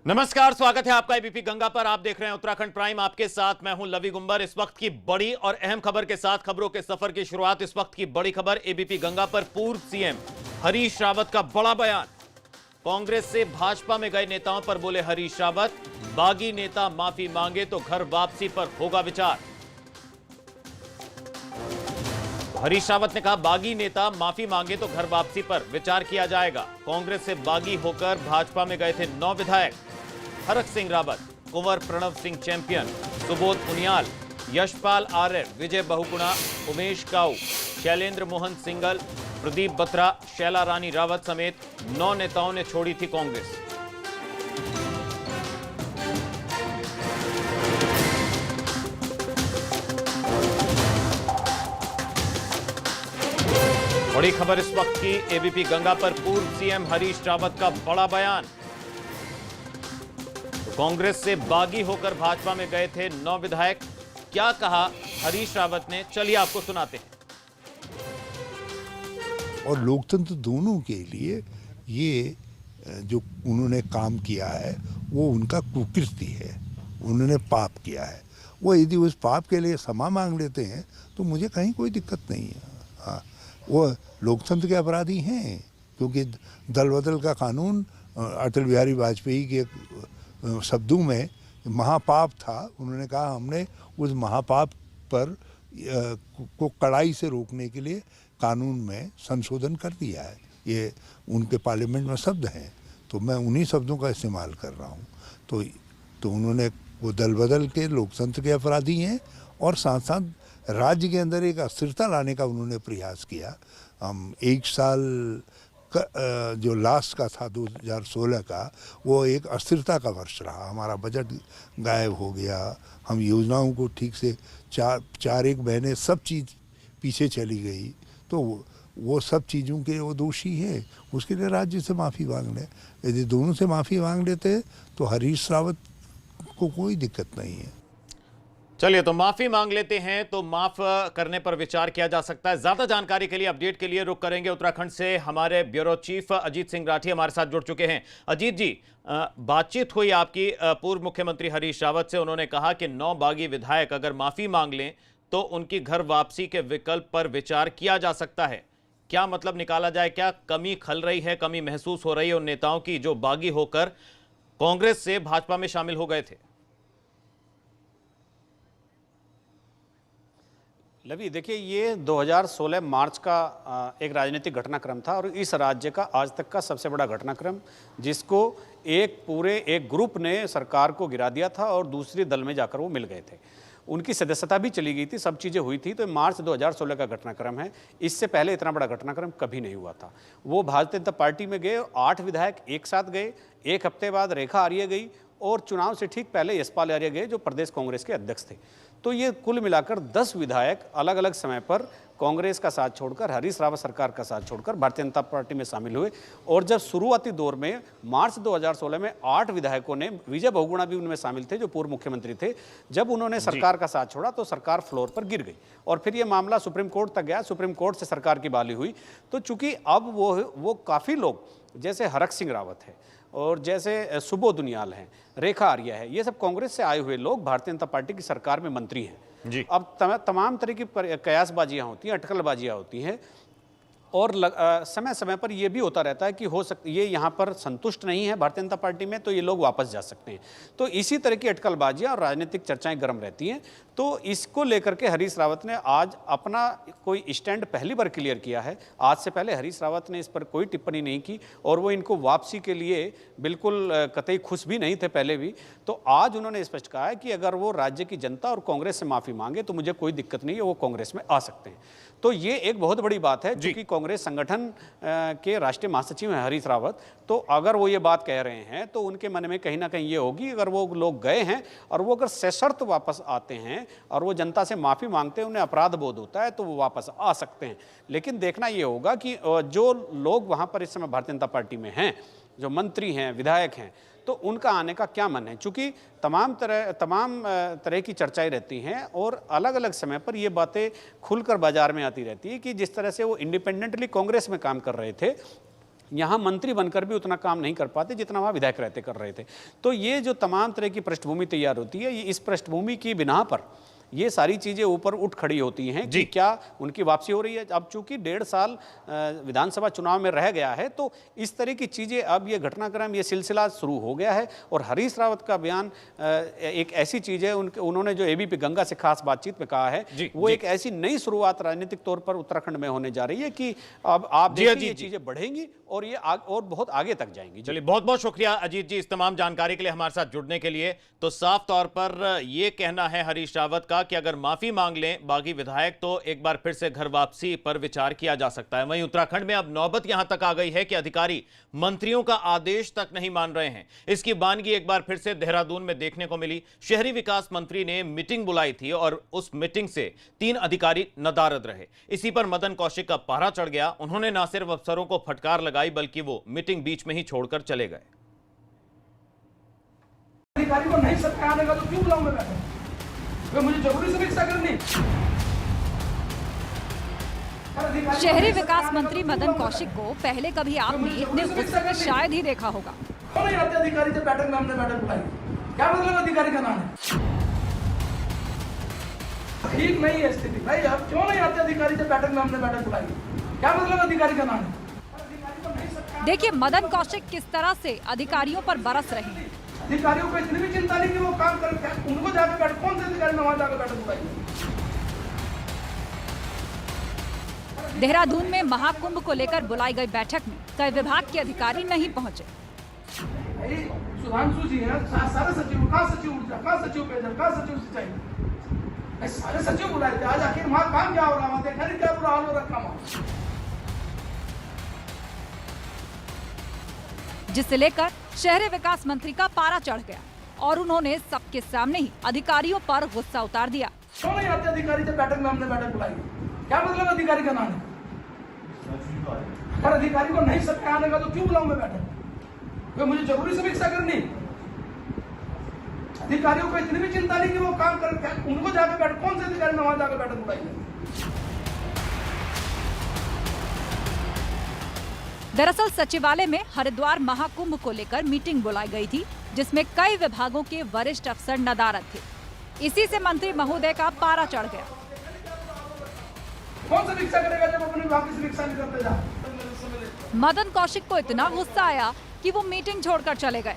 नमस्कार, स्वागत है आपका एबीपी गंगा पर। आप देख रहे हैं उत्तराखंड प्राइम। आपके साथ मैं हूं लवी गुंबर। इस वक्त की बड़ी और अहम खबर के साथ खबरों के सफर की शुरुआत। इस वक्त की बड़ी खबर एबीपी गंगा पर पूर्व सीएम हरीश रावत का बड़ा बयान। कांग्रेस से भाजपा में गए नेताओं पर बोले हरीश रावत, बागी नेता माफी मांगे तो घर वापसी पर होगा विचार। हरीश रावत ने कहा, बागी नेता माफी मांगे तो घर वापसी पर विचार किया जाएगा। कांग्रेस से बागी होकर भाजपा में गए थे 9 विधायक। हरक सिंह रावत, कुंवर प्रणव सिंह चैंपियन, सुबोध उनियाल, यशपाल आर्य, विजय बहुगुणा, उमेश काऊ, शैलेंद्र मोहन सिंगल, प्रदीप बत्रा, शैला रानी रावत समेत 9 नेताओं ने छोड़ी थी कांग्रेस। बड़ी खबर इस वक्त की एबीपी गंगा पर पूर्व सीएम हरीश रावत का बड़ा बयान। कांग्रेस से बागी होकर भाजपा में गए थे 9 विधायक। क्या कहा हरीश रावत ने, चलिए आपको सुनाते हैं। और लोकतंत्र दोनों के लिए ये जो उन्होंने काम किया है वो उनका कुकृति है, उन्होंने पाप किया है। वो यदि उस पाप के लिए क्षमा मांग लेते हैं तो मुझे कहीं कोई दिक्कत नहीं है। हाँ, वो लोकतंत्र के अपराधी हैं, क्योंकि दल बदल का कानून अटल बिहारी वाजपेयी के शब्दों में महापाप था। उन्होंने कहा हमने उस महापाप पर को कड़ाई से रोकने के लिए कानून में संशोधन कर दिया है। ये उनके पार्लियामेंट में शब्द हैं, तो मैं उन्हीं शब्दों का इस्तेमाल कर रहा हूँ। तो उन्होंने वो दल बदल के लोकतंत्र के अपराधी हैं और साथ साथ राज्य के अंदर एक अस्थिरता लाने का उन्होंने प्रयास किया। हम 1 साल जो लास्ट का था 2016 का, वो एक अस्थिरता का वर्ष रहा। हमारा बजट गायब हो गया, हम योजनाओं को ठीक से 4 महीने सब चीज़ पीछे चली गई। तो वो सब चीज़ों के वो दोषी है, उसके लिए राज्य से माफ़ी मांग लें। यदि दोनों से माफ़ी मांग लेते तो हरीश रावत को कोई दिक्कत नहीं है। चलिए, तो माफी मांग लेते हैं तो माफ करने पर विचार किया जा सकता है। ज्यादा जानकारी के लिए, अपडेट के लिए रुक करेंगे उत्तराखंड से। हमारे ब्यूरो चीफ अजीत सिंह राठी हमारे साथ जुड़ चुके हैं। अजीत जी, बातचीत हुई आपकी पूर्व मुख्यमंत्री हरीश रावत से। उन्होंने कहा कि 9 बागी विधायक अगर माफी मांग लें तो उनकी घर वापसी के विकल्प पर विचार किया जा सकता है। क्या मतलब निकाला जाए? क्या कमी खल रही है, कमी महसूस हो रही है उन नेताओं की जो बागी होकर कांग्रेस से भाजपा में शामिल हो गए थे? लवी, देखिए, ये 2016 मार्च का एक राजनीतिक घटनाक्रम था और इस राज्य का आज तक का सबसे बड़ा घटनाक्रम, जिसको एक ग्रुप ने सरकार को गिरा दिया था और दूसरे दल में जाकर वो मिल गए थे। उनकी सदस्यता भी चली गई थी, सब चीज़ें हुई थी। तो मार्च 2016 का घटनाक्रम है। इससे पहले इतना बड़ा घटनाक्रम कभी नहीं हुआ था। वो भारतीय जनता पार्टी में गए, 8 विधायक एक साथ गए। 1 हफ्ते बाद रेखा आर्य गई और चुनाव से ठीक पहले यशपाल आर्य गए, जो प्रदेश कांग्रेस के अध्यक्ष थे। तो ये कुल मिलाकर 10 विधायक अलग अलग समय पर कांग्रेस का साथ छोड़कर, हरीश रावत सरकार का साथ छोड़कर भारतीय जनता पार्टी में शामिल हुए। और जब शुरुआती दौर में मार्च 2016 में 8 विधायकों ने, विजय बहुगुणा भी उनमें शामिल थे जो पूर्व मुख्यमंत्री थे, जब उन्होंने सरकार का साथ छोड़ा तो सरकार फ्लोर पर गिर गई और फिर ये मामला सुप्रीम कोर्ट तक गया। सुप्रीम कोर्ट से सरकार की बहाली हुई। तो चूंकि अब वो काफ़ी लोग, जैसे हरक सिंह रावत है और जैसे सुबोध उनियाल हैं, रेखा आर्य है, ये सब कांग्रेस से आए हुए लोग भारतीय जनता पार्टी की सरकार में मंत्री हैं जी। अब तमाम तरह की कयासबाजियां होती हैं, अटकलबाजियां होती हैं और समय समय पर यह भी होता रहता है कि हो सकता ये यहाँ पर संतुष्ट नहीं है भारतीय जनता पार्टी में, तो ये लोग वापस जा सकते हैं। तो इसी तरह की अटकलबाजियाँ और राजनीतिक चर्चाएं गर्म रहती हैं। तो इसको लेकर के हरीश रावत ने आज अपना कोई स्टैंड पहली बार क्लियर किया है। आज से पहले हरीश रावत ने इस पर कोई टिप्पणी नहीं की और वो इनको वापसी के लिए बिल्कुल कतई खुश भी नहीं थे पहले भी। तो आज उन्होंने स्पष्ट कहा है कि अगर वो राज्य की जनता और कांग्रेस से माफ़ी मांगे तो मुझे कोई दिक्कत नहीं है, वो कांग्रेस में आ सकते हैं। तो ये एक बहुत बड़ी बात है, क्योंकि कांग्रेस संगठन के राष्ट्रीय महासचिव हैं हरीश रावत। तो अगर वो ये बात कह रहे हैं तो उनके मन में कहीं ना कहीं ये होगी, अगर वो लोग गए हैं और वो अगर सशर्त वापस आते हैं और वो जनता से माफ़ी मांगते हैं, उन्हें अपराध बोध होता है, तो वो वापस आ सकते हैं। लेकिन देखना ये होगा कि जो लोग वहाँ पर इस समय भारतीय जनता पार्टी में हैं, जो मंत्री हैं, विधायक हैं, तो उनका आने का क्या मन है। चूँकि तमाम तरह की चर्चाएं रहती हैं और अलग अलग समय पर ये बातें खुलकर बाजार में आती रहती है कि जिस तरह से वो इंडिपेंडेंटली कांग्रेस में काम कर रहे थे, यहाँ मंत्री बनकर भी उतना काम नहीं कर पाते जितना वहाँ विधायक रहते कर रहे थे। तो ये जो तमाम तरह की पृष्ठभूमि तैयार होती है, ये इस पृष्ठभूमि की बिना पर ये सारी चीज़ें ऊपर उठ खड़ी होती हैं कि क्या उनकी वापसी हो रही है। अब चूंकि 1.5 साल विधानसभा चुनाव में रह गया है, तो इस तरह की चीज़ें, अब ये घटनाक्रम, ये सिलसिला शुरू हो गया है। और हरीश रावत का बयान एक ऐसी चीज़ है, उन्होंने जो एबीपी गंगा से खास बातचीत में कहा है, वो एक ऐसी नई शुरुआत राजनीतिक तौर पर उत्तराखंड में होने जा रही है कि अब आप देखिए ये चीज़ें बढ़ेंगी और ये और बहुत आगे तक जाएंगी। चलिए, बहुत बहुत शुक्रिया अजीत जी इस तमाम जानकारी के लिए, हमारे साथ जुड़ने के लिए। तो साफ तौर पर यह कहना है हरीश रावत का कि अगर माफी मांग लें बागी विधायक तो एक बार फिर से घर वापसी पर विचार किया जा सकता है। वहीं उत्तराखंड में अब नौबत यहां तक आ गई है कि अधिकारी मंत्रियों का आदेश तक नहीं मान रहे हैं। इसकी बानगी एक बार फिर से देहरादून में देखने को मिली। शहरी विकास मंत्री ने मीटिंग बुलाई थी और उस मीटिंग से 3 अधिकारी नदारद रहे। इसी पर मदन कौशिक का पारा चढ़ गया। उन्होंने न सिर्फ अफसरों को फटकार लगाई बल्कि वो मीटिंग बीच में ही छोड़कर चले गए। अधिकारी को नहीं सकते आने का तो क्यों बुलाऊं मैं बैठे? वे मुझे जरूरी समीक्षा करनी। शहरी विकास मंत्री मदन कौशिक को पहले कभी आपने इतने गुस्से में शायद ही देखा होगा। क्यों नहीं आते अधिकारी जब बैठक में हमने बैठक बुलाई? क्या मतलब अधिकारी का नाम है? ठीक नहीं है स्थिति भाई। अब क्यों नहीं आते अधिकारी जब बैठक में हमने बैठक बुलाई? क्या मतलब अधिकारी का नाम है? देखिए मदन कौशिक किस तरह से अधिकारियों पर बरस रहे हैं। अधिकारियों को इतनी भी चिंता नहीं कि वो काम करें, उनको जाकर बैठ, कौन से अधिकारी में वहां जाकर बैठक बुलाई? देहरादून में महाकुंभ को लेकर बुलाई गई बैठक में कई विभाग के अधिकारी नहीं पहुंचे। सुधांशु जी हैं, सारे सचिव, कहाँ सचिव ऊर्जा, कहाँ सचिव पेयजल, कहाँ सचिव सिंचाई, सारे सचिव बुलाए थे। आज आखिर वहां काम क्या हो रहा है? देखा नहीं क्या बुरा हाल हो रखा वहां, जिसे लेकर शहरी विकास मंत्री का पारा चढ़ गया और उन्होंने सबके सामने ही अधिकारियों पर गुस्सा उतार दिया। क्यों नहीं आते अधिकारी जब बैठक में हमने बैठक बुलाई? क्या मतलब अधिकारी का नाम है? अगर अधिकारी को नहीं सकते आने का तो क्यों बुलाऊं मैं बैठक? वे मुझे जरूरी समीक्षा करनी। अधिकारियों को इतनी भी चिंता नहीं कि वो काम करें, उनको जाकर बैठ, कौन से अधिकारी में वहां जाकर बैठक बुलाई? दरअसल सचिवालय में हरिद्वार महाकुंभ को लेकर मीटिंग बुलाई गई थी, जिसमें कई विभागों के वरिष्ठ अफसर नदारद थे। इसी से मंत्री महोदय का पारा चढ़ गया। कौन समीक्षा करेगा जब अपने विभाग की समीक्षा नहीं करते? जा मदन कौशिक को इतना गुस्सा आया कि वो मीटिंग छोड़कर चले गए।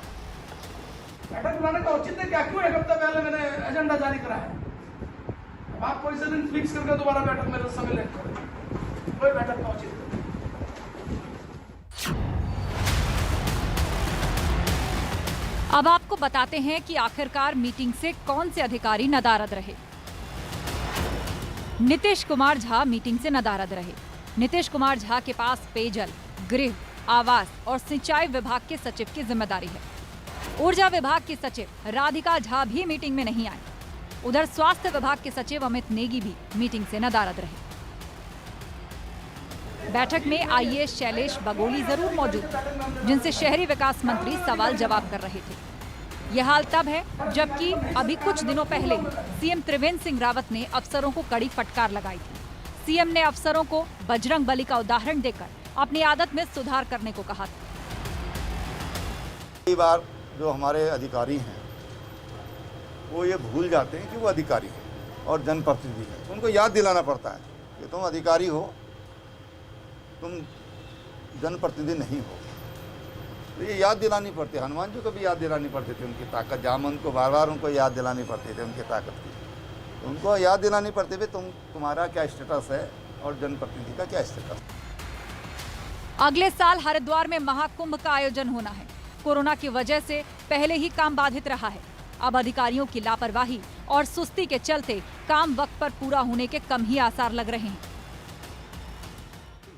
बैठक बुलाने का औचित्य क्या? क्यों एक हफ्ता पहले मैंने एजेंडा जारी कराया? अब आप कोई से दिन फिक्स करके दोबारा बैठक में समय लेट करें, कोई बैठक का औचित्य। अब आपको बताते हैं कि आखिरकार मीटिंग से कौन से अधिकारी नदारद रहे। नीतीश कुमार झा मीटिंग से नदारद रहे। नीतीश कुमार झा के पास पेयजल, गृह, आवास और सिंचाई विभाग के सचिव की जिम्मेदारी है। ऊर्जा विभाग की सचिव राधिका झा भी मीटिंग में नहीं आई। उधर स्वास्थ्य विभाग के सचिव अमित नेगी भी मीटिंग से नदारद रहे। बैठक में आईएएस शैलेश बगोली जरूर मौजूद थे, जिनसे शहरी विकास मंत्री सवाल जवाब कर रहे थे। यह हाल तब है जबकि अभी कुछ दिनों पहले सीएम त्रिवेंद्र सिंह रावत ने अफसरों को कड़ी फटकार लगाई थी। सीएम ने अफसरों को बजरंग बली का उदाहरण देकर अपनी आदत में सुधार करने को कहा था। कई बार जो हमारे अधिकारी हैं वो ये भूल जाते हैं कि वो अधिकारी हैं और जनप्रतिनिधि हैं। उनको याद दिलाना पड़ता है कि तुम अधिकारी हो, तुम जनप्रतिनिधि नहीं हो। तो ये याद दिलानी पड़ती है। हनुमान जी को भी याद दिलानी पड़ती थी उनकी ताकत, जामवंत को बार बार उनको याद दिलानी पड़ती थी उनकी ताकत की। तो उनको याद दिलानी पड़ती थी तुम्हारा क्या स्टेटस है और जनप्रतिनिधि का क्या स्टेटस। अगले साल हरिद्वार में महाकुंभ का आयोजन होना है। कोरोना की वजह से पहले ही काम बाधित रहा है। अब अधिकारियों की लापरवाही और सुस्ती के चलते काम वक्त पर पूरा होने के कम ही आसार लग रहे हैं।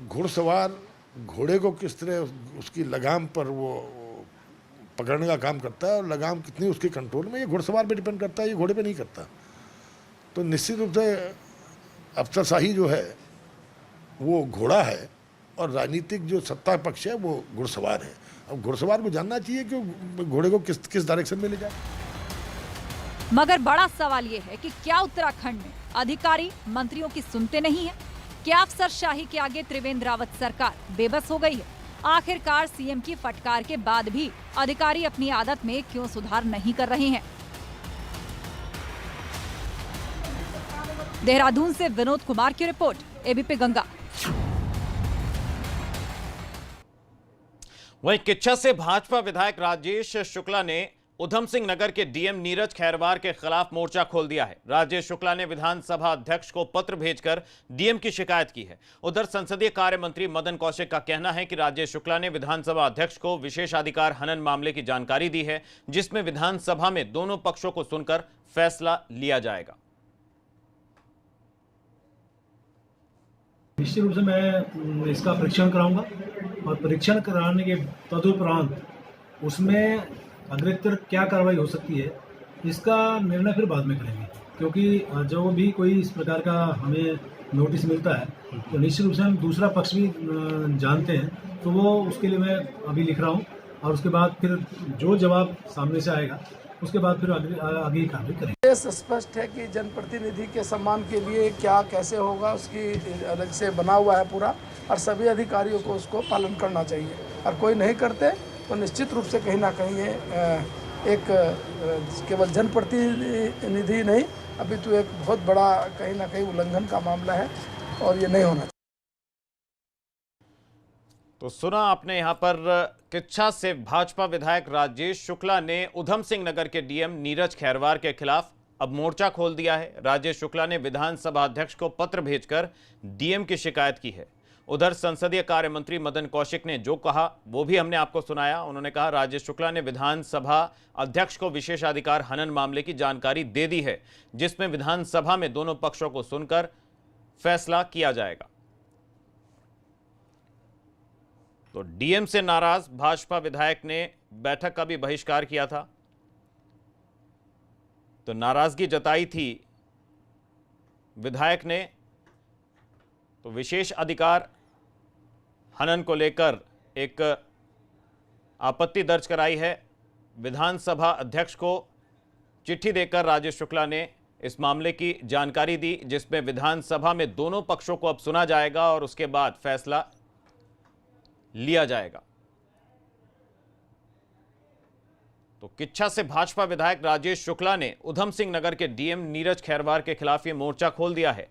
घुड़सवार घोड़े को किस तरह उसकी लगाम पर वो पकड़ने का काम करता है और लगाम कितनी उसके कंट्रोल में, ये घुड़सवार पे डिपेंड करता है, ये घोड़े पे नहीं करता। तो निश्चित रूप से अफसरशाही जो है वो घोड़ा है और राजनीतिक जो सत्ता पक्ष है वो घुड़सवार है। अब घुड़सवार को जानना चाहिए कि घोड़े को किस डायरेक्शन में ले जाए। मगर बड़ा सवाल ये है कि क्या उत्तराखंड में अधिकारी मंत्रियों की सुनते नहीं है? क्या अफसरशाही के आगे त्रिवेंद्र रावत सरकार बेबस हो गई है? आखिरकार सीएम की फटकार के बाद भी अधिकारी अपनी आदत में क्यों सुधार नहीं कर रहे हैं? देहरादून से विनोद कुमार की रिपोर्ट, एबीपी गंगा। वहीं किच्छा से भाजपा विधायक राजेश शुक्ला ने उधम सिंह नगर के डीएम नीरज खैरवार के खिलाफ मोर्चा खोल दिया है। राजेश शुक्ला ने विधानसभा अध्यक्ष को पत्र भेजकर डीएम की शिकायत की है। उधर संसदीय कार्य मंत्री मदन कौशिक का कहना है कि राजेश शुक्ला ने विधानसभा अध्यक्ष को विशेषाधिकार हनन मामले की जानकारी दी है, जिसमें विधानसभा में दोनों पक्षों को सुनकर फैसला लिया जाएगा। निश्चित रूप से मैं इसका परीक्षण कराऊंगा और परीक्षण कराने के तदुपरांत उसमें अग्रेतर क्या कार्रवाई हो सकती है इसका निर्णय फिर बाद में करेंगे, क्योंकि जो भी कोई इस प्रकार का हमें नोटिस मिलता है तो निश्चित रूप से हम दूसरा पक्ष भी जानते हैं, तो वो उसके लिए मैं अभी लिख रहा हूँ और उसके बाद फिर जो जवाब सामने से आएगा उसके बाद फिर आगे की कार्रवाई करेंगे। ये स्पष्ट है कि जनप्रतिनिधि के सम्मान के लिए क्या कैसे होगा उसकी अलग से बना हुआ है पूरा, और सभी अधिकारियों को उसको पालन करना चाहिए, और कोई नहीं करते तो निश्चित रूप से कहीं ना कहीं ये एक केवल जनप्रतिनिधि नहीं, अभी तो एक बहुत बड़ा कहीं ना कहीं उल्लंघन का मामला है और ये नहीं होना चाहिए। तो सुना आपने यहां पर किच्छा से भाजपा विधायक राजेश शुक्ला ने उधम सिंह नगर के डीएम नीरज खैरवार के खिलाफ अब मोर्चा खोल दिया है। राजेश शुक्ला ने विधानसभा अध्यक्ष को पत्र भेजकर डीएम की शिकायत की है। उधर संसदीय कार्य मंत्री मदन कौशिक ने जो कहा वो भी हमने आपको सुनाया। उन्होंने कहा राजेश शुक्ला ने विधानसभा अध्यक्ष को विशेषाधिकार हनन मामले की जानकारी दे दी है, जिसमें विधानसभा में दोनों पक्षों को सुनकर फैसला किया जाएगा। तो डीएम से नाराज भाजपा विधायक ने बैठक का भी बहिष्कार किया था, तो नाराजगी जताई थी विधायक ने, तो विशेष अधिकार हनन को लेकर एक आपत्ति दर्ज कराई है। विधानसभा अध्यक्ष को चिट्ठी देकर राजेश शुक्ला ने इस मामले की जानकारी दी, जिसमें विधानसभा में दोनों पक्षों को अब सुना जाएगा और उसके बाद फैसला लिया जाएगा। तो किच्छा से भाजपा विधायक राजेश शुक्ला ने उधम सिंह नगर के डीएम नीरज खैरवार के खिलाफ ये मोर्चा खोल दिया है।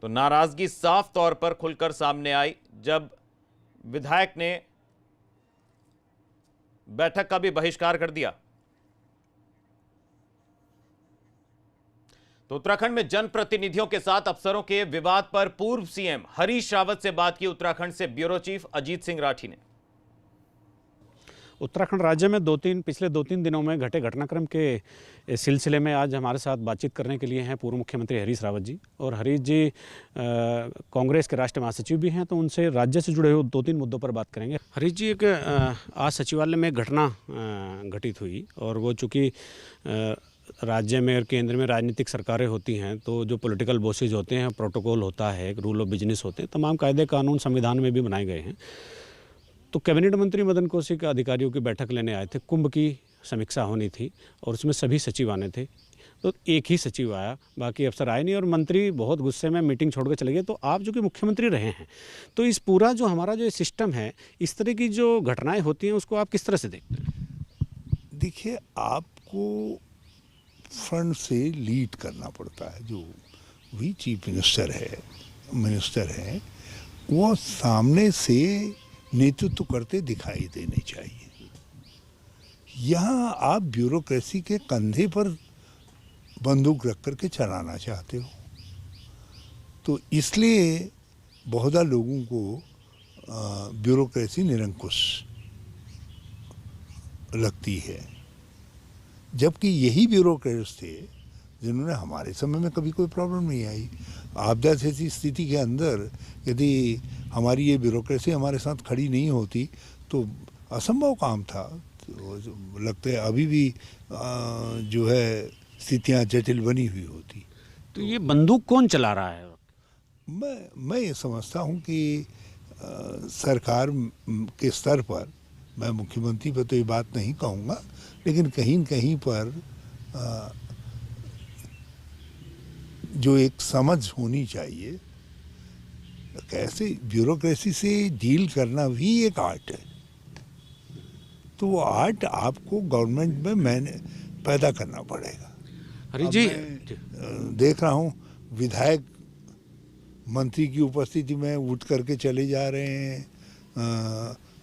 तो नाराजगी साफ तौर पर खुलकर सामने आई जब विधायक ने बैठक का भी बहिष्कार कर दिया। तो उत्तराखंड में जनप्रतिनिधियों के साथ अफसरों के विवाद पर पूर्व सीएम हरीश रावत से बात की उत्तराखंड से ब्यूरो चीफ अजीत सिंह राठी ने। उत्तराखंड राज्य में पिछले दो तीन दिनों में घटे घटनाक्रम के सिलसिले में आज हमारे साथ बातचीत करने के लिए हैं पूर्व मुख्यमंत्री हरीश रावत जी। और हरीश जी कांग्रेस के राष्ट्रीय महासचिव भी हैं, तो उनसे राज्य से जुड़े हुए दो तीन मुद्दों पर बात करेंगे। हरीश जी, एक आज सचिवालय में घटना घटित हुई और वो चूँकि राज्य में और केंद्र में राजनीतिक सरकारें होती हैं, तो जो पॉलिटिकल बॉसेज होते हैं, प्रोटोकॉल होता है, रूल ऑफ बिजनेस होते हैं, तमाम कायदे कानून संविधान में भी बनाए गए हैं। तो कैबिनेट मंत्री मदन कौशिक अधिकारियों की बैठक लेने आए थे, कुंभ की समीक्षा होनी थी और उसमें सभी सचिव आने थे, तो एक ही सचिव आया, बाकी अफसर आए नहीं और मंत्री बहुत गुस्से में मीटिंग छोड़ कर चले गए। तो आप जो कि मुख्यमंत्री रहे हैं, तो इस पूरा जो हमारा जो सिस्टम है, इस तरह की जो घटनाएं होती हैं उसको आप किस तरह से देखते हैं? देखिए, आपको फ्रंट से लीड करना पड़ता है। जो भी चीफ मिनिस्टर है वो सामने से नेतृत्व करते दिखाई देने चाहिए। यहाँ आप ब्यूरोक्रेसी के कंधे पर बंदूक रख करके चलाना चाहते हो, तो इसलिए बहुत लोगों को ब्यूरोक्रेसी निरंकुश लगती है, जबकि यही ब्यूरोक्रेट्स थे जिन्होंने हमारे समय में कभी कोई प्रॉब्लम नहीं आई। आपदा जैसी स्थिति के अंदर यदि हमारी ये ब्यूरोक्रेसी हमारे साथ खड़ी नहीं होती तो असंभव काम था। तो लगता है अभी भी जो है स्थितियाँ जटिल बनी हुई होती। तो ये बंदूक कौन चला रहा है? मैं ये समझता हूँ कि सरकार के स्तर पर, मैं मुख्यमंत्री पर तो ये बात नहीं कहूँगा, लेकिन कहीं न कहीं पर जो एक समझ होनी चाहिए कैसे ब्यूरोक्रेसी से डील करना भी एक आर्ट है। तो वो आर्ट आपको गवर्नमेंट में मैंने पैदा करना पड़ेगा। हरी अब जी मैं देख रहा हूँ विधायक मंत्री की उपस्थिति में उठ करके चले जा रहे हैं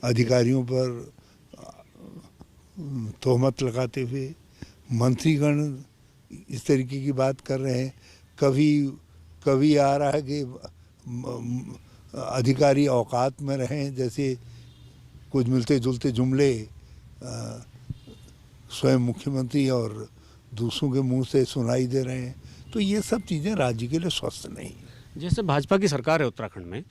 अधिकारियों पर तोहमत लगाते हुए। मंत्रीगण इस तरीके की बात कर रहे हैं। कभी आ रहा है कि अधिकारी औकात में रहें, जैसे कुछ मिलते जुलते जुमले स्वयं मुख्यमंत्री और दूसरों के मुंह से सुनाई दे रहे हैं। तो ये सब चीज़ें राज्य के लिए स्वस्थ नहीं है। जैसे भाजपा की सरकार है उत्तराखंड में,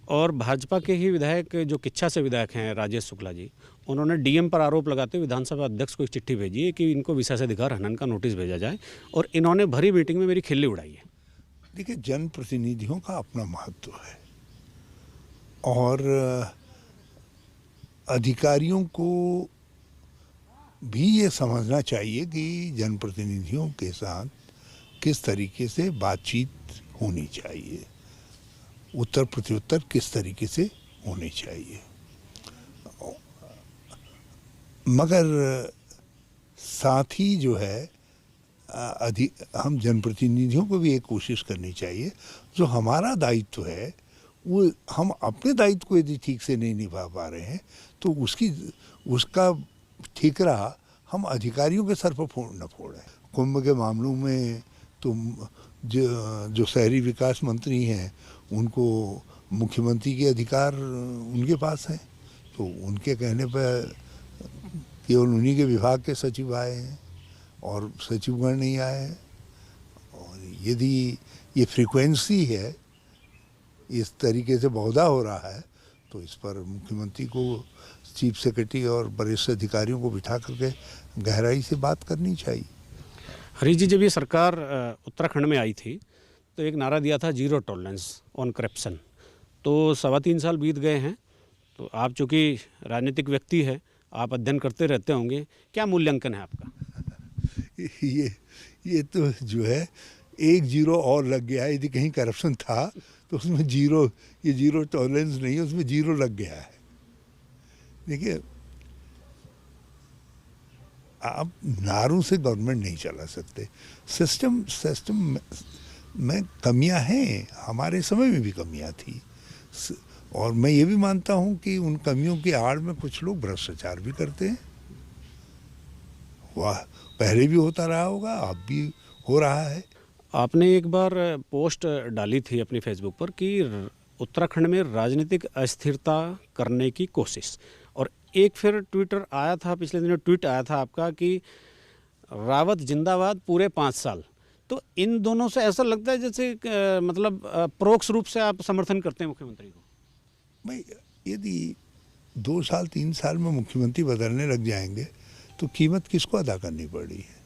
और भाजपा के ही विधायक जो किच्छा से विधायक हैं राजेश शुक्ला जी, उन्होंने डीएम पर आरोप लगाते हुए विधानसभा अध्यक्ष को एक चिट्ठी भेजी है कि इनको विशेषाधिकार हनन का नोटिस भेजा जाए, और इन्होंने भरी मीटिंग में मेरी खिल्ली उड़ाई है। देखिए, जनप्रतिनिधियों का अपना महत्व है और अधिकारियों को भी ये समझना चाहिए कि जनप्रतिनिधियों के साथ किस तरीके से बातचीत होनी चाहिए, उत्तर प्रत्युत्तर किस तरीके से होनी चाहिए। मगर साथ ही जो है हम जनप्रतिनिधियों को भी एक कोशिश करनी चाहिए, जो हमारा दायित्व है वो हम अपने दायित्व को यदि ठीक से नहीं निभा पा रहे हैं तो उसका ठीकरा हम अधिकारियों के सर पर न फोड़ें। कुंभ के मामलों में तो जो शहरी विकास मंत्री हैं उनको मुख्यमंत्री के अधिकार उनके पास हैं, तो उनके कहने पर केवल उन्हीं के विभाग के सचिव आए हैं और सचिवगण नहीं आए हैं। और यदि ये फ्रीक्वेंसी है, इस तरीके से बहुधा हो रहा है, तो इस पर मुख्यमंत्री को चीफ सेक्रेटरी और वरिष्ठ अधिकारियों को बिठा करके गहराई से बात करनी चाहिए। हरीश जी, जब ये सरकार उत्तराखंड में आई थी तो एक नारा दिया था जीरो टॉलरेंस ऑन करप्शन। तो 3.25 साल बीत गए हैं, तो आप चूँकि राजनीतिक व्यक्ति है, आप अध्ययन करते रहते होंगे, क्या मूल्यांकन है आपका? ये तो जो है एक जीरो और लग गया है। यदि कहीं करप्शन था तो उसमें जीरो टॉलरेंस नहीं है, उसमें जीरो लग गया है। देखिए, आप नारों से गवर्नमेंट नहीं चला सकते। सिस्टम में कमियां हैं, हमारे समय में भी कमियां थी, और मैं ये भी मानता हूं कि उन कमियों की आड़ में कुछ लोग भ्रष्टाचार भी करते हैं। वाह, पहले भी होता रहा होगा, अब भी हो रहा है। आपने एक बार पोस्ट डाली थी अपनी फेसबुक पर कि उत्तराखंड में राजनीतिक अस्थिरता करने की कोशिश, और एक फिर ट्विटर आया था, पिछले दिनों ट्वीट आया था आपका कि रावत जिंदाबाद पूरे 5 साल। तो इन दोनों से ऐसा लगता है जैसे मतलब परोक्ष रूप से आप समर्थन करते हैं मुख्यमंत्री को। भाई, यदि 2 साल 3 साल में मुख्यमंत्री बदलने लग जाएंगे तो कीमत किसको अदा करनी पड़ रही है?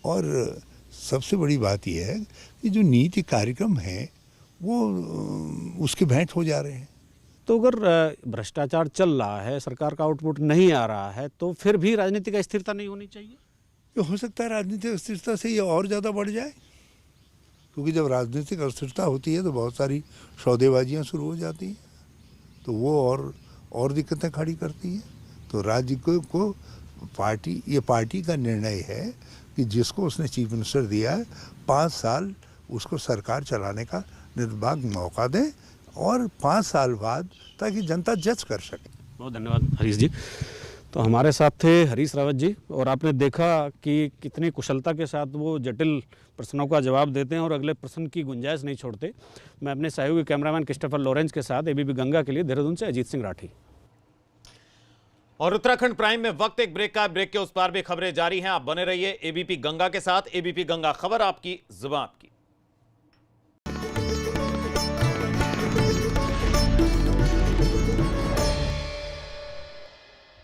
और सबसे बड़ी बात यह है कि जो नीति कार्यक्रम है वो उसके भेंट हो जा रहे हैं। तो अगर भ्रष्टाचार चल रहा है, सरकार का आउटपुट नहीं आ रहा है, तो फिर भी राजनीतिक अस्थिरता नहीं होनी चाहिए? तो हो सकता है राजनीतिक अस्थिरता से ये और ज़्यादा बढ़ जाए, क्योंकि जब राजनीतिक अस्थिरता होती है तो बहुत सारी सौदेबाजियाँ शुरू हो जाती हैं, तो वो और दिक्कतें खड़ी करती हैं। तो राज्य को पार्टी का निर्णय है कि जिसको उसने चीफ मिनिस्टर दिया है 5 साल उसको सरकार चलाने का निर्बाध मौका दें, और 5 साल बाद ताकि जनता जज कर सके। बहुत धन्यवाद हरीश जी। तो हमारे साथ थे हरीश रावत जी, और आपने देखा कि कितनी कुशलता के साथ वो जटिल प्रश्नों का जवाब देते हैं और अगले प्रश्न की गुंजाइश नहीं छोड़ते। मैं अपने सहयोगी कैमरामैन क्रिस्टोफर लॉरेंस के साथ एबीपी गंगा के लिए देहरादून से अजीत सिंह राठी। और उत्तराखंड प्राइम में वक्त एक ब्रेक का, ब्रेक के उस पार भी खबरें जारी हैं। आप बने रहिए एबीपी गंगा के साथ। एबीपी गंगा, खबर आपकी, जुबान आपकी।